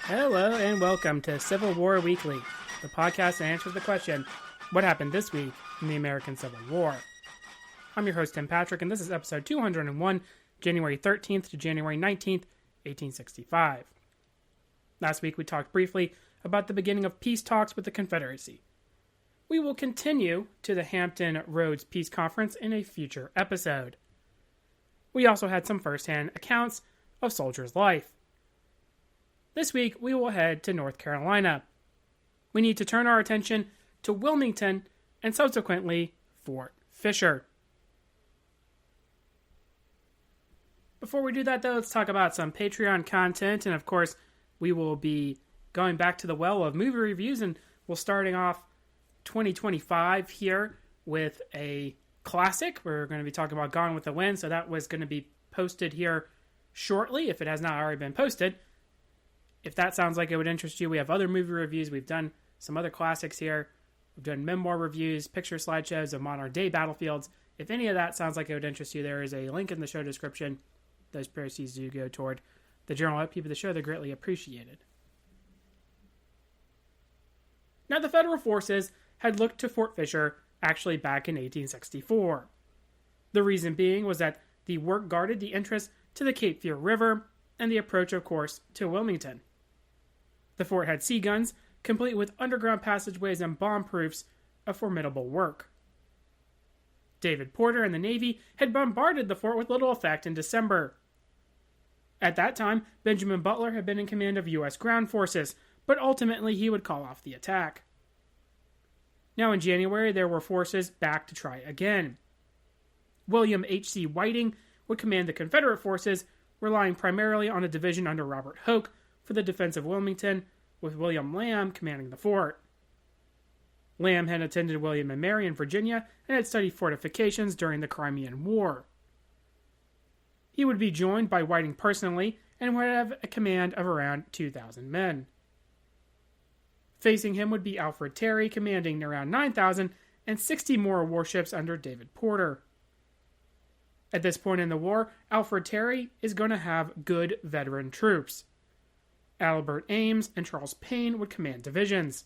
Hello and welcome to Civil War Weekly, the podcast that answers the question, what happened this week in the American Civil War? I'm your host, Tim Patrick, and this is episode 201, January 13th to January 19th, 1865. Last week we talked briefly about the beginning of peace talks with the Confederacy. We will continue to the Hampton Roads Peace Conference in a future episode. We also had some first-hand accounts of soldiers' life. This week, we will head to North Carolina. We need to turn our attention to Wilmington and subsequently Fort Fisher. Before we do that, though, let's talk about some Patreon content. And of course, we will be going back to the well of movie reviews, and we're starting off 2025 here with a classic. We're going to be talking about Gone with the Wind, so that was going to be posted here shortly, if it has not already been posted. If that sounds like it would interest you, we have other movie reviews. We've done some other classics here. We've done memoir reviews, picture slideshows of modern day battlefields. If any of that sounds like it would interest you, there is a link in the show description. Those proceeds do go toward the general upkeep of the show. They're greatly appreciated. Now, the Federal forces had looked to Fort Fisher actually back in 1864. The reason being was that the work guarded the entrance to the Cape Fear River and the approach, of course, to Wilmington. The fort had sea guns, complete with underground passageways and bomb proofs, a formidable work. David Porter and the Navy had bombarded the fort with little effect in December. At that time, Benjamin Butler had been in command of U.S. ground forces, but ultimately he would call off the attack. Now in January, there were forces back to try again. William H.C. Whiting would command the Confederate forces, relying primarily on a division under Robert Hoke for the defense of Wilmington, with William Lamb commanding the fort. Lamb had attended William and Mary in Virginia and had studied fortifications during the Crimean War. He would be joined by Whiting personally and would have a command of around 2,000 men. Facing him would be Alfred Terry, commanding around 9,000 and 60 more warships under David Porter. At this point in the war, Alfred Terry is going to have good veteran troops. Albert Ames and Charles Payne would command divisions.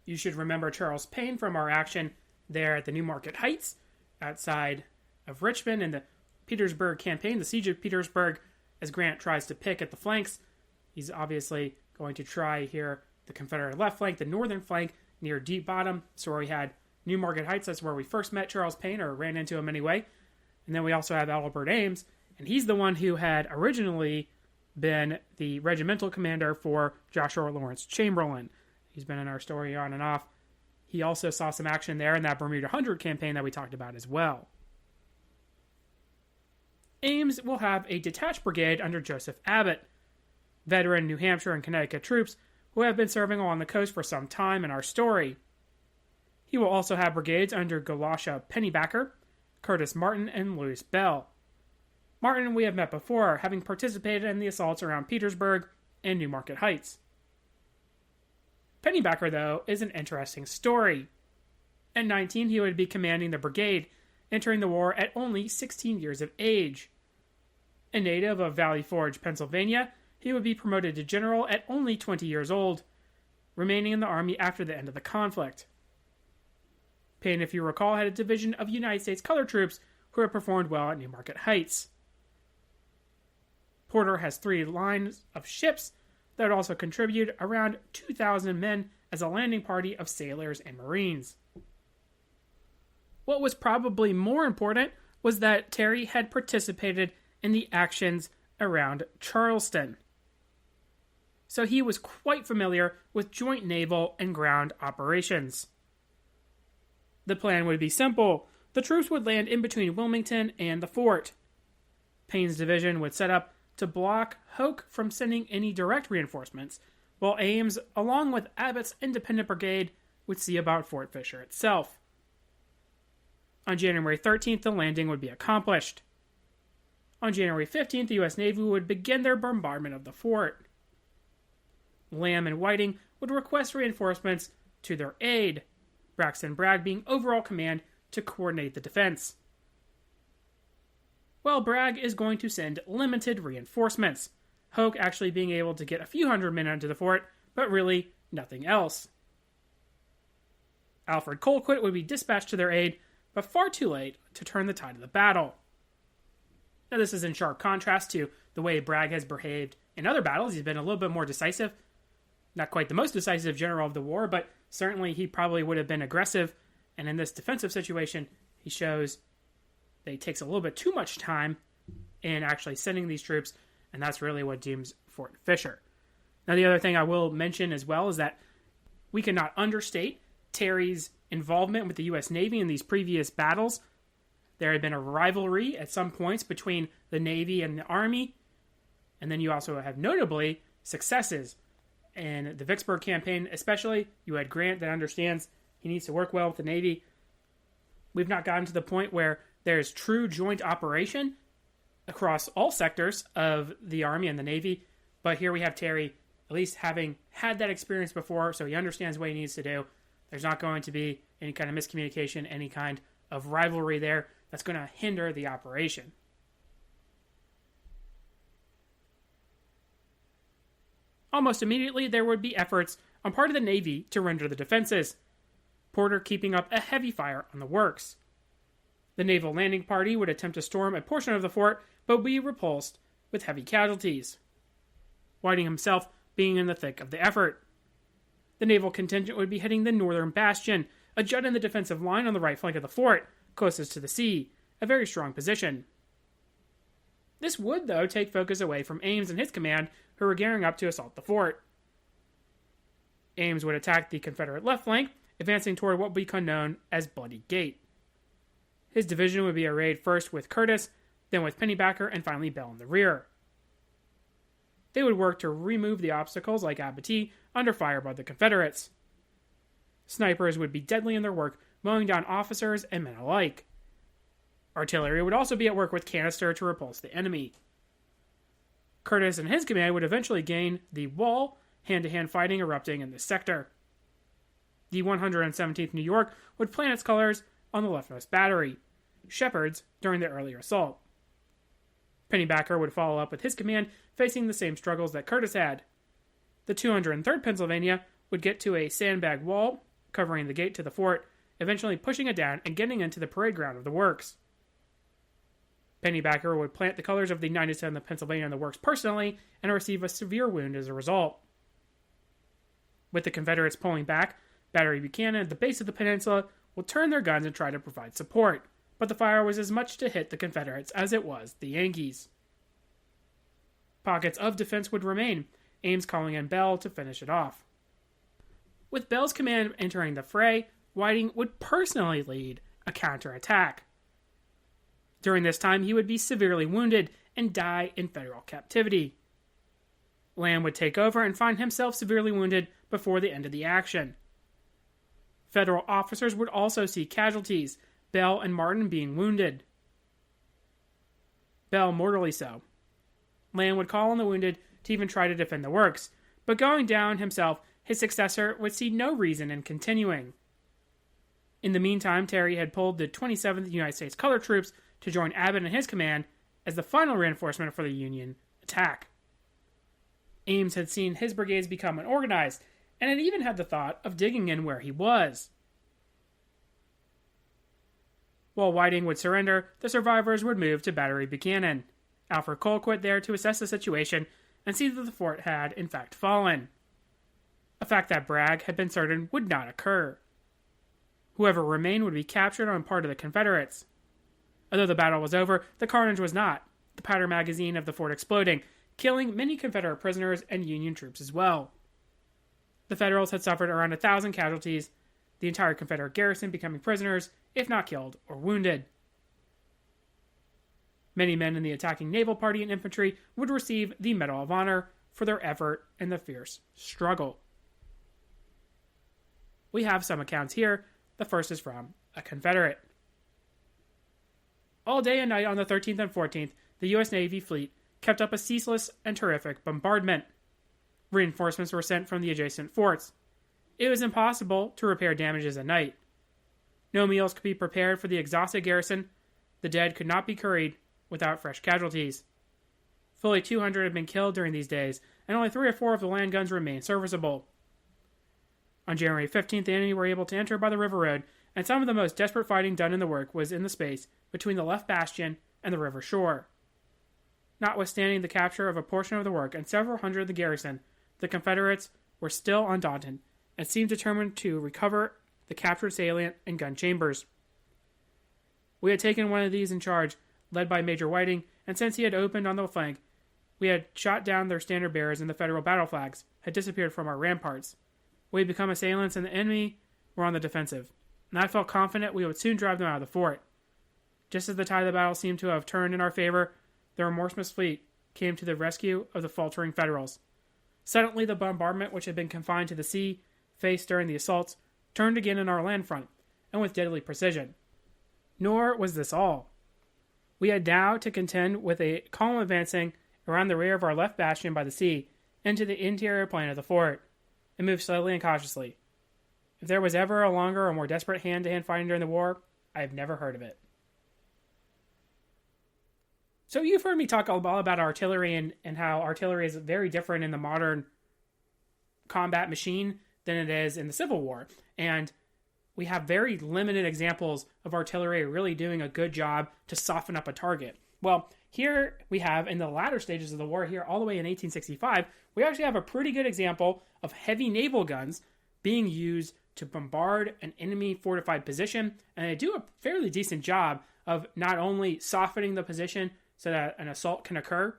You should remember Charles Payne from our action there at the New Market Heights, outside of Richmond in the Petersburg campaign, the siege of Petersburg, as Grant tries to pick at the flanks. He's obviously going to try here the Confederate left flank, the northern flank near Deep Bottom. So where we had New Market Heights, that's where we first met Charles Payne, or ran into him anyway. And then we also have Albert Ames, and he's the one who had originally been the regimental commander for Joshua Lawrence Chamberlain. He's been in our story on and off. He also saw some action there in that Bermuda Hundred campaign that we talked about as well. Ames will have a detached brigade under Joseph Abbott, veteran New Hampshire and Connecticut troops who have been serving along the coast for some time in our story. He will also have brigades under Galasha Pennybacker, Curtis Martin, and Louis Bell. Martin we have met before, having participated in the assaults around Petersburg and New Market Heights. Pennybacker, though, is an interesting story. At 19, he would be commanding the brigade, entering the war at only 16 years of age. A native of Valley Forge, Pennsylvania, he would be promoted to general at only 20 years old, remaining in the Army after the end of the conflict. Payne, if you recall, had a division of United States colored troops who had performed well at New Market Heights. Porter has 3 lines of ships that would also contribute around 2,000 men as a landing party of sailors and Marines. What was probably more important was that Terry had participated in the actions around Charleston. So he was quite familiar with joint naval and ground operations. The plan would be simple. The troops would land in between Wilmington and the fort. Payne's division would set up to block Hoke from sending any direct reinforcements, while Ames, along with Abbott's independent brigade, would see about Fort Fisher itself. On January 13th, the landing would be accomplished. On January 15th, the U.S. Navy would begin their bombardment of the fort. Lamb and Whiting would request reinforcements to their aid, Braxton Bragg being overall command to coordinate the defense. Well, Bragg is going to send limited reinforcements. Hoke actually being able to get a few hundred men into the fort, but really nothing else. Alfred Colquitt would be dispatched to their aid, but far too late to turn the tide of the battle. Now, this is in sharp contrast to the way Bragg has behaved in other battles. He's been a little bit more decisive. Not quite the most decisive general of the war, but certainly he probably would have been aggressive. And in this defensive situation, he shows that he takes a little bit too much time in actually sending these troops, and that's really what dooms Fort Fisher. Now, the other thing I will mention as well is that we cannot understate Terry's involvement with the U.S. Navy in these previous battles. There had been a rivalry at some points between the Navy and the Army, and then you also have notably successes in the Vicksburg campaign, especially. You had Grant that understands he needs to work well with the Navy. We've not gotten to the point where there's true joint operation across all sectors of the Army and the Navy, but here we have Terry at least having had that experience before, so he understands what he needs to do. There's not going to be any kind of miscommunication, any kind of rivalry there that's going to hinder the operation. Almost immediately, there would be efforts on part of the Navy to render the defenses, Porter keeping up a heavy fire on the works. The naval landing party would attempt to storm a portion of the fort, but be repulsed with heavy casualties, Whiting himself being in the thick of the effort. The naval contingent would be hitting the northern bastion, a jut in the defensive line on the right flank of the fort, closest to the sea, a very strong position. This would, though, take focus away from Ames and his command, who were gearing up to assault the fort. Ames would attack the Confederate left flank, advancing toward what would become known as Bloody Gate. His division would be arrayed first with Curtis, then with Pennybacker, and finally Bell in the rear. They would work to remove the obstacles like Abattis under fire by the Confederates. Snipers would be deadly in their work, mowing down officers and men alike. Artillery would also be at work with canister to repulse the enemy. Curtis and his command would eventually gain the wall, hand-to-hand fighting erupting in this sector. The 117th New York would plant its colors on the leftmost battery, Shepherd's, during the earlier assault. Pennybacker would follow up with his command, facing the same struggles that Curtis had. The 203rd Pennsylvania would get to a sandbag wall, covering the gate to the fort, eventually pushing it down and getting into the parade ground of the works. Pennybacker would plant the colors of the 97th Pennsylvania in the works personally and receive a severe wound as a result. With the Confederates pulling back, Battery Buchanan at the base of the peninsula will turn their guns and try to provide support, but the fire was as much to hit the Confederates as it was the Yankees. Pockets of defense would remain, Ames calling in Bell to finish it off. With Bell's command entering the fray, Whiting would personally lead a counterattack. During this time, he would be severely wounded and die in federal captivity. Lamb would take over and find himself severely wounded before the end of the action. Federal officers would also see casualties, Bell and Martin being wounded. Bell mortally so. Lamb would call on the wounded to even try to defend the works, but going down himself, his successor would see no reason in continuing. In the meantime, Terry had pulled the 27th United States Colored Troops to join Abbott and his command as the final reinforcement for the Union attack. Ames had seen his brigades become unorganized, and had even had the thought of digging in where he was. While Whiting would surrender, the survivors would move to Battery Buchanan, Alfred Colquitt there to assess the situation and see that the fort had, in fact, fallen. A fact that Bragg had been certain would not occur. Whoever remained would be captured on part of the Confederates. Although the battle was over, the carnage was not, the powder magazine of the fort exploding, killing many Confederate prisoners and Union troops as well. The Federals had suffered around 1,000 casualties, the entire Confederate garrison becoming prisoners, if not killed or wounded. Many men in the attacking naval party and infantry would receive the Medal of Honor for their effort in the fierce struggle. We have some accounts here. The first is from a Confederate. All day and night on the 13th and 14th, the U.S. Navy fleet kept up a ceaseless and terrific bombardment. Reinforcements were sent from the adjacent forts. It was impossible to repair damages at night. No meals could be prepared for the exhausted garrison. The dead could not be carried without fresh casualties. Fully 200 had been killed during these days, and only 3 or 4 of the land guns remained serviceable. On January 15th, the enemy were able to enter by the river road, and some of the most desperate fighting done in the work was in the space between the left bastion and the river shore. Notwithstanding the capture of a portion of the work and several hundred of the garrison, the Confederates were still undaunted and seemed determined to recover the captured salient and gun chambers. We had taken one of these in charge, led by Major Whiting, and since he had opened on the flank, we had shot down their standard bearers and the Federal battle flags had disappeared from our ramparts. We had become assailants and the enemy were on the defensive, and I felt confident we would soon drive them out of the fort. Just as the tide of the battle seemed to have turned in our favor, the remorseless fleet came to the rescue of the faltering Federals. Suddenly, the bombardment, which had been confined to the sea, faced during the assaults, turned again in our land front, and with deadly precision. Nor was this all. We had now to contend with a column advancing around the rear of our left bastion by the sea into the interior plain of the fort. It moved slowly and cautiously. If there was ever a longer or more desperate hand-to-hand fighting during the war, I have never heard of it. So you've heard me talk a lot about artillery and how artillery is very different in the modern combat machine than it is in the Civil War. And we have very limited examples of artillery really doing a good job to soften up a target. Well, here we have, in the latter stages of the war, here all the way in 1865, we actually have a pretty good example of heavy naval guns being used to bombard an enemy fortified position. And they do a fairly decent job of not only softening the position so that an assault can occur,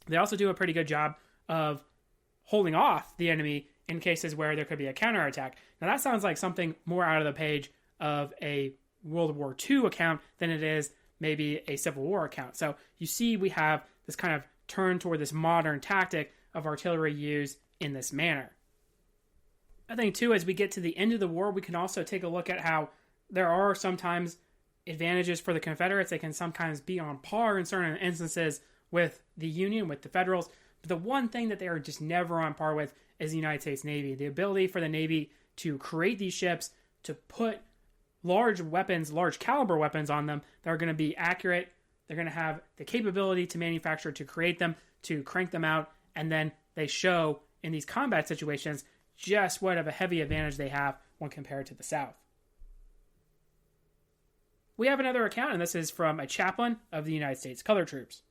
they also do a pretty good job of holding off the enemy in cases where there could be a counterattack. Now that sounds like something more out of the page of a World War II account than it is maybe a Civil War account. So you see we have this kind of turn toward this modern tactic of artillery use in this manner. I think too, as we get to the end of the war, we can also take a look at how there are sometimes advantages for the Confederates. They can sometimes be on par in certain instances with the Union, with the Federals. But the one thing that they are just never on par with is the United States Navy. The ability for the Navy to create these ships, to put large weapons, large caliber weapons on them that are going to be accurate. They're going to have the capability to manufacture, to create them, to crank them out, and then they show in these combat situations just what of a heavy advantage they have when compared to the South. We have another account, and this is from a chaplain of the United States Colored Troops.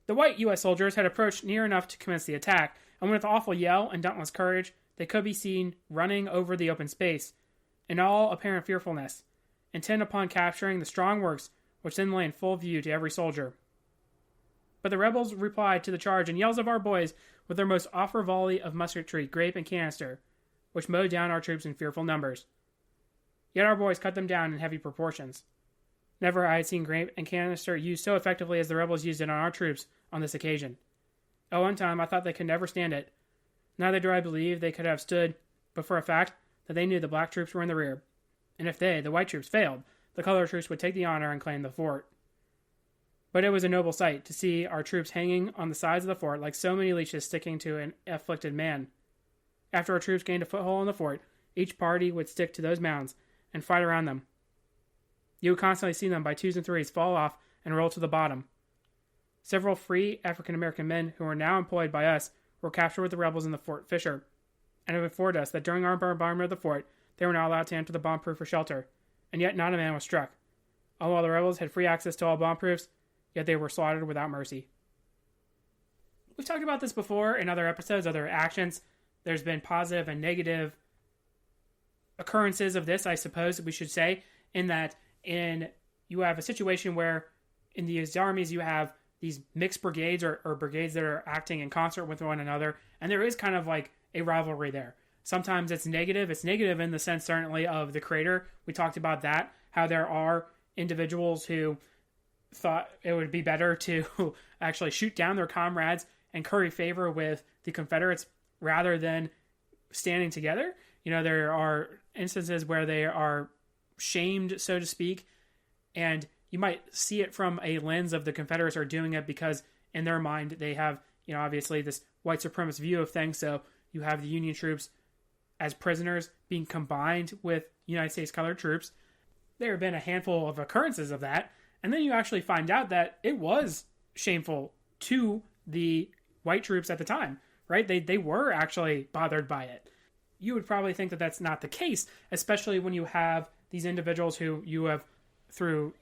The white U.S. soldiers had approached near enough to commence the attack, and with awful yell and dauntless courage, they could be seen running over the open space, in all apparent fearfulness, intent upon capturing the strong works which then lay in full view to every soldier. But the rebels replied to the charge in yells of our boys with their most awful volley of musketry, grape, and canister, which mowed down our troops in fearful numbers. Yet our boys cut them down in heavy proportions. Never I had seen grape and canister used so effectively as the rebels used it on our troops on this occasion. At one time I thought they could never stand it. Neither do I believe they could have stood, but for a fact that they knew the black troops were in the rear, and if they, the white troops, failed, the colored troops would take the honor and claim the fort. But it was a noble sight to see our troops hanging on the sides of the fort like so many leeches sticking to an afflicted man. After our troops gained a foothold in the fort, each party would stick to those mounds and fight around them. You would constantly see them by twos and threes fall off and roll to the bottom. Several free African-American men who were now employed by us were captured with the rebels in the Fort Fisher, and have informed us that during our bombardment of the fort, they were not allowed to enter the bomb-proof for shelter, and yet not a man was struck. Although the rebels had free access to all bomb-proofs, yet they were slaughtered without mercy. We've talked about this before in other episodes, other actions. There's been positive and negative occurrences of this, I suppose we should say, in that you have a situation where in these armies you have these mixed brigades or brigades that are acting in concert with one another, and there is kind of like a rivalry there. Sometimes it's negative. It's negative in the sense, certainly, of the Crater. We talked about that, how there are individuals who thought it would be better to actually shoot down their comrades and curry favor with the Confederates rather than standing together. You know, there are instances where they are shamed, so to speak, and you might see it from a lens of the Confederates are doing it because in their mind they have, you know, obviously this white supremacist view of things. So you have the Union troops as prisoners being combined with United States colored troops. There have been a handful of occurrences of that. And then you actually find out that it was shameful to the white troops at the time, right? They were actually bothered by it. You would probably think that that's not the case, especially when you have these individuals who you have, through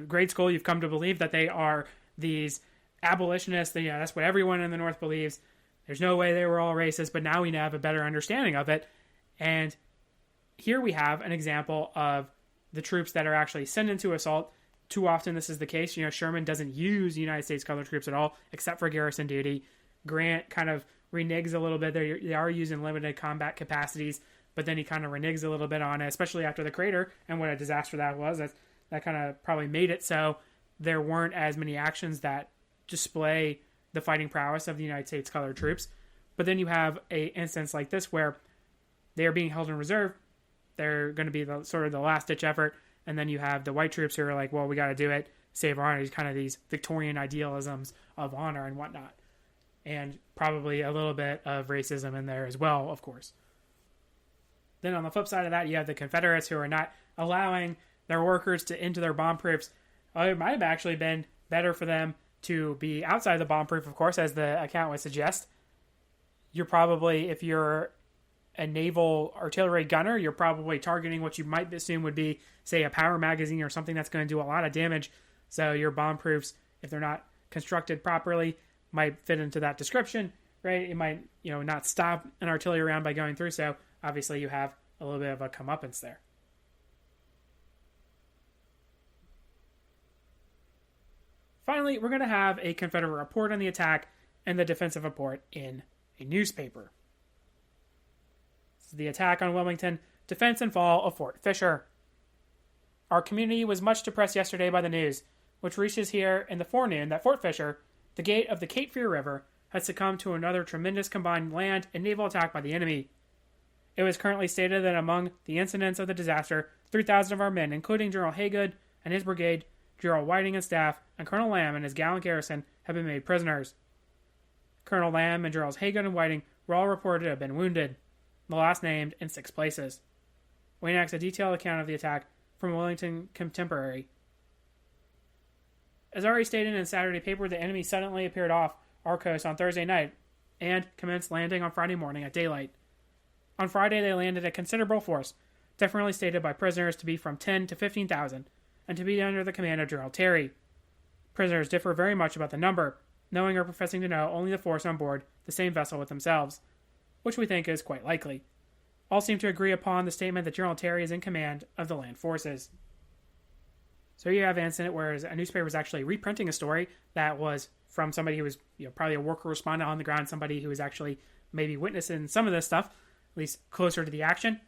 grade school, you've come to believe that they are these abolitionists. That's what everyone in the North believes. There's no way they were all racist, but now we have a better understanding of it. And here we have an example of the troops that are actually sent into assault. Too often this is the case. Sherman doesn't use United States colored troops at all, except for garrison duty. Grant kind of reneges a little bit. They are using limited combat capacities, but then he kind of reneges a little bit on it, especially after the crater and what a disaster that was. That kind of probably made it so there weren't as many actions that display the fighting prowess of the United States colored troops. But then you have a instance like this where they are being held in reserve. They're going to be sort of the last-ditch effort. And then you have the white troops who are like, well, we got to do it, save our honor. Kind of these Victorian idealisms of honor and whatnot. And probably a little bit of racism in there as well, of course. Then on the flip side of that, you have the Confederates who are not allowing their workers into their bomb-proofs. It might have actually been better for them to be outside the bomb-proof, of course, as the account would suggest. You're probably, if you're a naval artillery gunner, you're probably targeting what you might assume would be, say, a power magazine or something that's going to do a lot of damage. So your bomb-proofs, if they're not constructed properly, might fit into that description, right? It might, not stop an artillery round by going through. So obviously you have a little bit of a comeuppance there. Finally, we're going to have a Confederate report on the attack and the defensive report in a newspaper. This is the attack on Wilmington, defense and fall of Fort Fisher. Our community was much depressed yesterday by the news, which reaches here in the forenoon that Fort Fisher, the gate of the Cape Fear River, had succumbed to another tremendous combined land and naval attack by the enemy. It was currently stated that among the incidents of the disaster, 3,000 of our men, including General Haygood and his brigade, General Whiting and staff, and Colonel Lamb and his gallant garrison, have been made prisoners. Colonel Lamb and Generals Haygood and Whiting were all reported to have been wounded, the last named in 6 places. We annex a detailed account of the attack from Wilmington Contemporary. As already stated in the Saturday paper, the enemy suddenly appeared off our coast on Thursday night and commenced landing on Friday morning at daylight. On Friday, they landed a considerable force, differently stated by prisoners to be from 10 to 15,000, and to be under the command of General Terry. Prisoners differ very much about the number, knowing or professing to know only the force on board the same vessel with themselves, which we think is quite likely. All seem to agree upon the statement that General Terry is in command of the land forces. So you have an incident where a newspaper was actually reprinting a story that was from somebody who was probably a war correspondent on the ground, somebody who was actually maybe witnessing some of this stuff, at least closer to the action.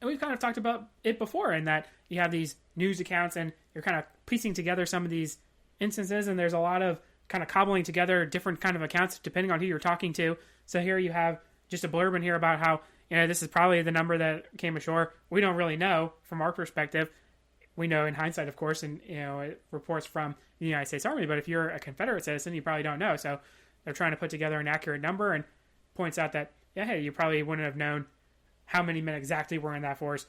And we've kind of talked about it before in that you have these news accounts and you're kind of piecing together some of these instances, and there's a lot of kind of cobbling together different kind of accounts depending on who you're talking to. So here you have just a blurb in here about how this is probably the number that came ashore. We don't really know from our perspective. We know in hindsight, of course, and it reports from the United States Army, but if you're a Confederate citizen, you probably don't know. So they're trying to put together an accurate number and points out that, hey, you probably wouldn't have known how many men exactly were in that force.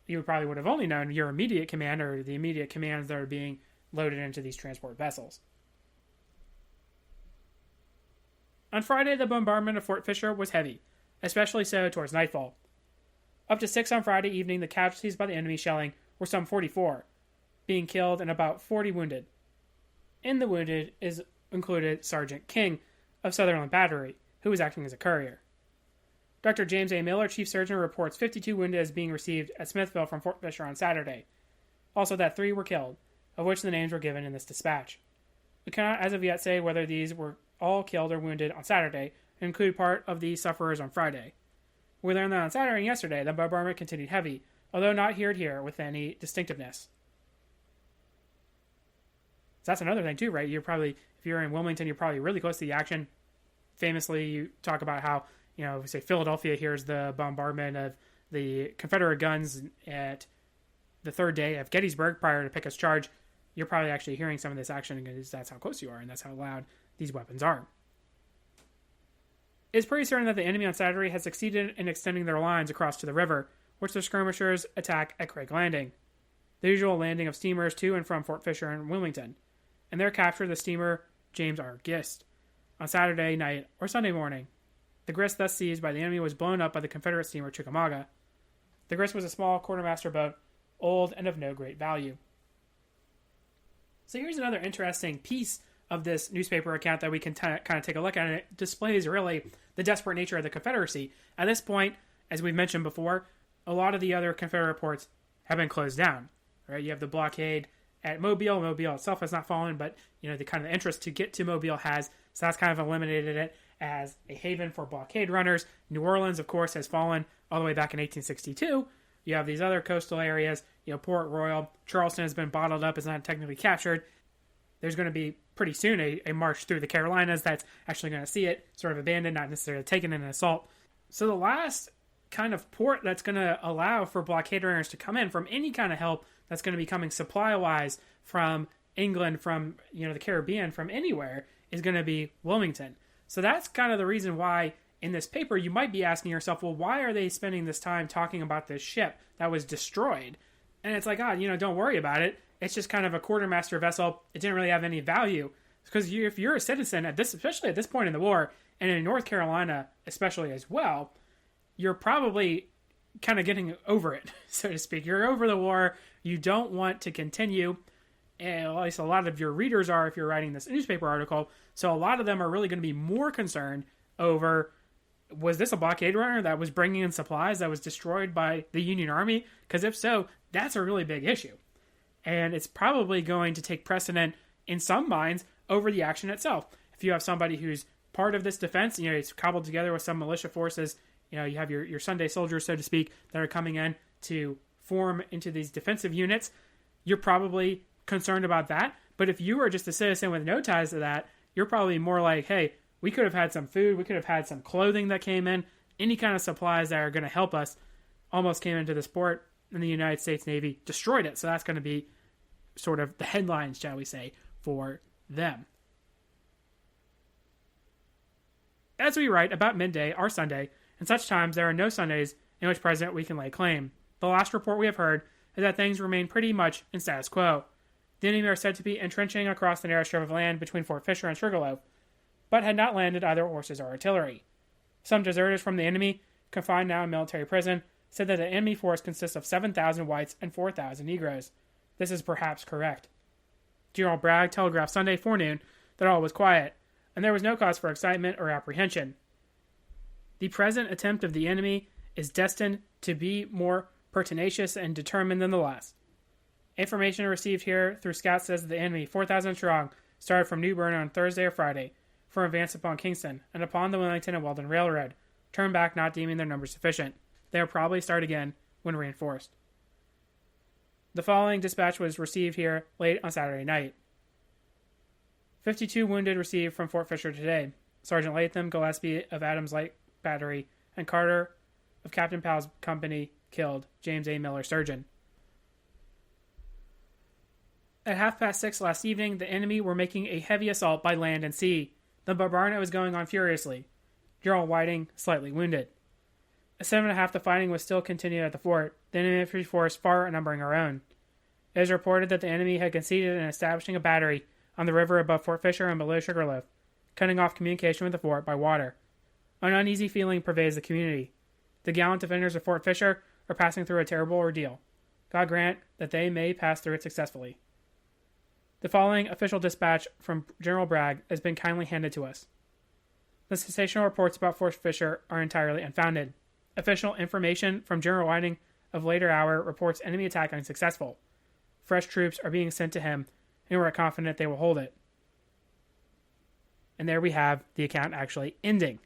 You probably would have only known your immediate command or the immediate commands that are being loaded into these transport vessels. On Friday, the bombardment of Fort Fisher was heavy, especially so towards nightfall. Up to 6 on Friday evening, the casualties by the enemy shelling were some 44, being killed and about 40 wounded. In the wounded is included Sergeant King of Sutherland Battery, who was acting as a courier. Dr. James A. Miller, chief surgeon, reports 52 wounded as being received at Smithville from Fort Fisher on Saturday. Also that 3 were killed, of which the names were given in this dispatch. We cannot as of yet say whether these were all killed or wounded on Saturday, and include part of the sufferers on Friday. We learned that on Saturday and yesterday the bombardment continued heavy, although not here with any distinctiveness. So that's another thing too, right? You're probably, if you're in Wilmington, you're probably really close to the action. Famously, you talk about how, say Philadelphia hears the bombardment of the Confederate guns at the 3rd day of Gettysburg prior to Pickett's charge. You're probably actually hearing some of this action because that's how close you are and that's how loud these weapons are. It's pretty certain that the enemy on Saturday had succeeded in extending their lines across to the river, which the skirmishers attack at Craig Landing, the usual landing of steamers to and from Fort Fisher and Wilmington. And their capture, the steamer James R. Gist. On Saturday night or Sunday morning, the Grist, thus seized by the enemy, was blown up by the Confederate steamer Chickamauga. The Grist was a small quartermaster boat, old and of no great value. So here's another interesting piece of this newspaper account that we can kind of take a look at, and it displays really the desperate nature of the Confederacy. At this point, as we've mentioned before, a lot of the other Confederate ports have been closed down. Right? You have the blockade at Mobile. Mobile itself has not fallen, but the kind of interest to get to Mobile has. So that's kind of eliminated it as a haven for blockade runners. New Orleans, of course, has fallen all the way back in 1862. You have these other coastal areas, Port Royal. Charleston has been bottled up, is not technically captured. There's going to be pretty soon a march through the Carolinas that's actually going to see it sort of abandoned, not necessarily taken in an assault. So the last kind of port that's going to allow for blockade runners to come in from any kind of help that's going to be coming supply-wise from England, from the Caribbean, from anywhere, is going to be Wilmington. So that's kind of the reason why in this paper you might be asking yourself, well, why are they spending this time talking about this ship that was destroyed? And it's like, don't worry about it. It's just kind of a quartermaster vessel. It didn't really have any value. Because if you're a citizen, especially at this point in the war, and in North Carolina especially as well, you're probably kind of getting over it, so to speak. You're over the war. You don't want to continue. And at least a lot of your readers are if you're writing this newspaper article. So a lot of them are really going to be more concerned over, was this a blockade runner that was bringing in supplies that was destroyed by the Union Army? Because if so, that's a really big issue. And it's probably going to take precedent in some minds over the action itself. If you have somebody who's part of this defense, it's cobbled together with some militia forces, you have your Sunday soldiers, so to speak, that are coming in to form into these defensive units, you're probably concerned about that. But if you are just a citizen with no ties to that, you're probably more like, hey, we could have had some food, we could have had some clothing that came in, any kind of supplies that are going to help us almost came into this port, and the United States Navy destroyed it. So that's going to be sort of the headlines, shall we say, for them. As we write, about midday, our Sunday, in such times there are no Sundays in which President we can lay claim. The last report we have heard is that things remain pretty much in status quo. The enemy are said to be entrenching across the narrow strip of land between Fort Fisher and Sugarloaf, but had not landed either horses or artillery. Some deserters from the enemy, confined now in military prison, said that the enemy force consists of 7,000 whites and 4,000 Negroes. This is perhaps correct. General Bragg telegraphed Sunday forenoon that all was quiet, and there was no cause for excitement or apprehension. The present attempt of the enemy is destined to be more pertinacious and determined than the last. Information received here through scouts says that the enemy, 4,000 strong, started from New Bern on Thursday or Friday for advance upon Kingston and upon the Wilmington and Weldon Railroad, turned back not deeming their numbers sufficient. They will probably start again when reinforced. The following dispatch was received here late on Saturday night. 52 wounded received from Fort Fisher today. Sergeant Latham Gillespie of Adams Light Battery and Carter of Captain Powell's company killed. James A. Miller, surgeon. At 6:30 last evening, the enemy were making a heavy assault by land and sea. The bombardment was going on furiously. General Whiting slightly wounded. At 7:30, the fighting was still continued at the fort, the enemy infantry force far outnumbering our own. It is reported that the enemy had succeeded in establishing a battery on the river above Fort Fisher and below Sugarloaf, cutting off communication with the fort by water. An uneasy feeling pervades the community. The gallant defenders of Fort Fisher are passing through a terrible ordeal. God grant that they may pass through it successfully. The following official dispatch from General Bragg has been kindly handed to us. The sensational reports about Fort Fisher are entirely unfounded. Official information from General Whiting of later hour reports enemy attack unsuccessful. Fresh troops are being sent to him, and we're confident they will hold it. And there we have the account actually ending.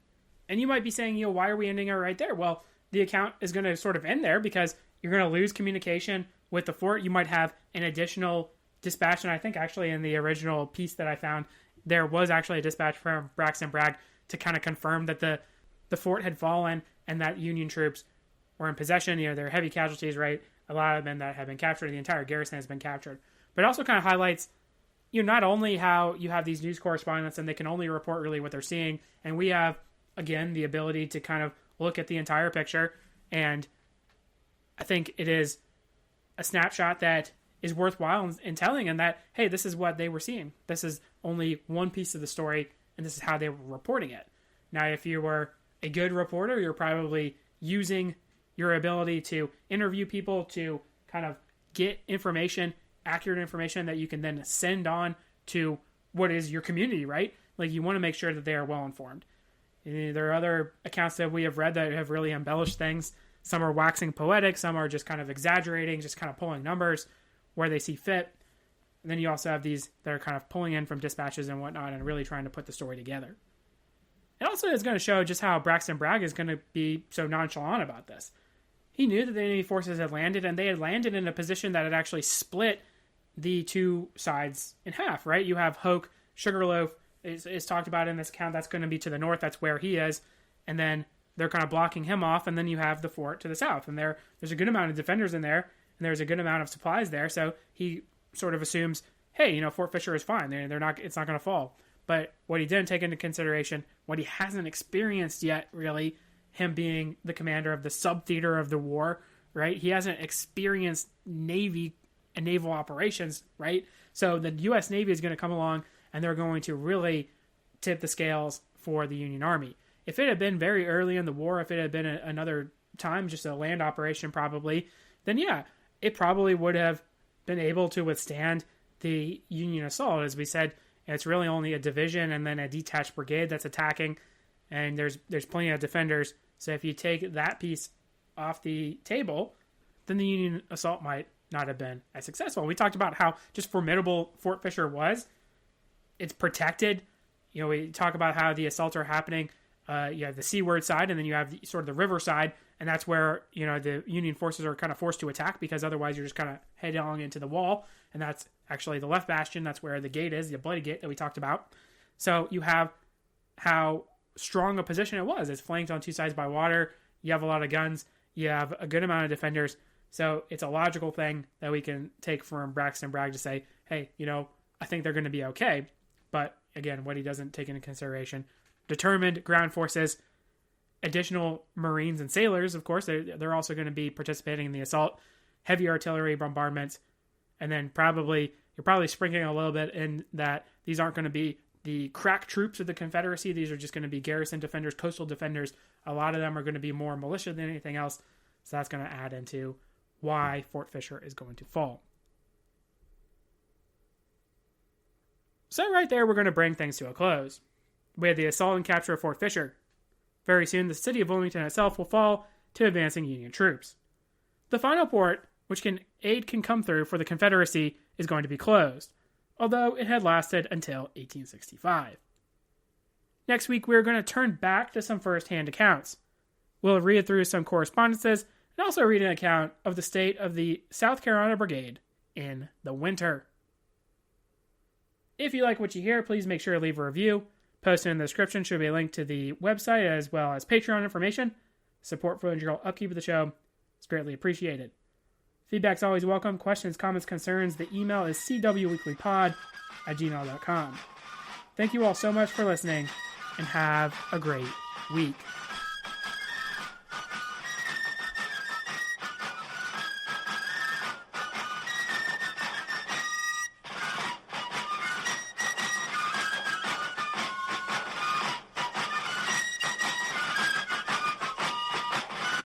And you might be saying, why are we ending it right there? Well, the account is going to sort of end there because you're going to lose communication with the fort. You might have an additional dispatch, and I think actually in the original piece that I found, there was actually a dispatch from Braxton Bragg to kind of confirm that the fort had fallen and that Union troops were in possession. There are heavy casualties, right? A lot of them that have been captured. The entire garrison has been captured. But it also kind of highlights, not only how you have these news correspondents and they can only report really what they're seeing, and we have, again, the ability to kind of look at the entire picture, and I think it is a snapshot that is worthwhile in telling, and that, hey, this is what they were seeing. This is only one piece of the story, and this is how they were reporting it. Now, if you were a good reporter, you're probably using your ability to interview people to kind of get information, accurate information that you can then send on to what is your community, right? Like, you want to make sure that they are well informed. There are other accounts that we have read that have really embellished things. Some are waxing poetic, some are just kind of exaggerating, just kind of pulling numbers where they see fit. And then you also have these that are kind of pulling in from dispatches and whatnot and really trying to put the story together. It also is going to show just how Braxton Bragg is going to be so nonchalant about this. He knew that the enemy forces had landed, and they had landed in a position that had actually split the two sides in half, right? You have Hoke, Sugarloaf is talked about in this account. That's going to be to the north. That's where he is. And then they're kind of blocking him off, and then you have the fort to the south. And there's a good amount of defenders in there, and there's a good amount of supplies there. So he sort of assumes, hey, Fort Fisher is fine. It's not going to fall. But what he didn't take into consideration, what he hasn't experienced yet, really, him being the commander of the sub-theater of the war, right? He hasn't experienced Navy and naval operations, right? So the U.S. Navy is going to come along, and they're going to really tip the scales for the Union Army. If it had been very early in the war, if it had been another time, just a land operation probably, then yeah, it probably would have been able to withstand the Union assault. As we said, it's really only a division and then a detached brigade that's attacking, and there's plenty of defenders. So if you take that piece off the table, then the Union assault might not have been as successful. We talked about how just formidable Fort Fisher was. It's protected. We talk about how the assaults are happening. You have the seaward side, and then you have sort of the river side, and that's where the Union forces are kind of forced to attack, because otherwise you're just kind of headlong into the wall, and that's actually the left bastion. That's where the gate is, the Bloody Gate that we talked about. So you have how strong a position it was. It's flanked on two sides by water. You have a lot of guns. You have a good amount of defenders. So it's a logical thing that we can take from Braxton Bragg to say, hey, I think they're going to be okay. But again, what he doesn't take into consideration, determined ground forces, additional Marines and sailors, of course, they're also going to be participating in the assault, heavy artillery bombardments, and then you're probably sprinkling a little bit in that these aren't going to be the crack troops of the Confederacy. These are just going to be garrison defenders, coastal defenders. A lot of them are going to be more militia than anything else. So that's going to add into why Fort Fisher is going to fall. So right there, we're going to bring things to a close. We had the assault and capture of Fort Fisher. Very soon, the city of Wilmington itself will fall to advancing Union troops. The final port, which aid can come through for the Confederacy, is going to be closed, although it had lasted until 1865. Next week, we're going to turn back to some first-hand accounts. We'll read through some correspondences and also read an account of the state of the South Carolina Brigade in the winter. If you like what you hear, please make sure to leave a review. Posted in the description should be a link to the website as well as Patreon information. Support for the general upkeep of the show is greatly appreciated. Feedback's always welcome. Questions, comments, concerns. The email is cwweeklypod@gmail.com. Thank you all so much for listening, and have a great week.